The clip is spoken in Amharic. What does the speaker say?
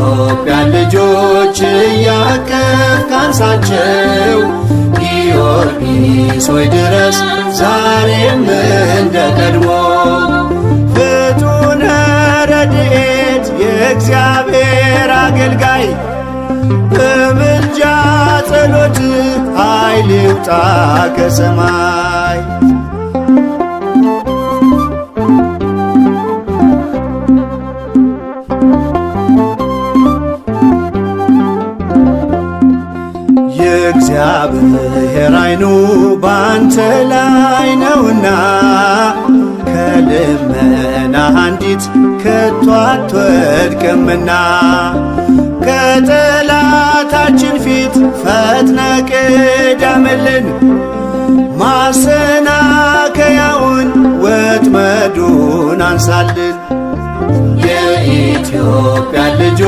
የኢትዮጵያ ልጆች እያቀፍክ አንሳቸው። ጊዮርጊስ ሆይ ድረስ ዛሬም እንደ ቀድሞ። ፍጡነ ረድኤት የእግዚአብሔር አገልጋይ በምልጃ ጸሎት ኃይል ይውጣ ከሰማይ። የእግዚአብሔር ዓይኑ ባንተ ላይ ነውና ከልመና አንዲት ከቶ አትወድቅምና። ከጠላታችን ፊት ፈጥነ ቅደምልን፣ ማሰናከያውን ወጥመዱን አንሳልን። የኢትዮጵያ ልጆች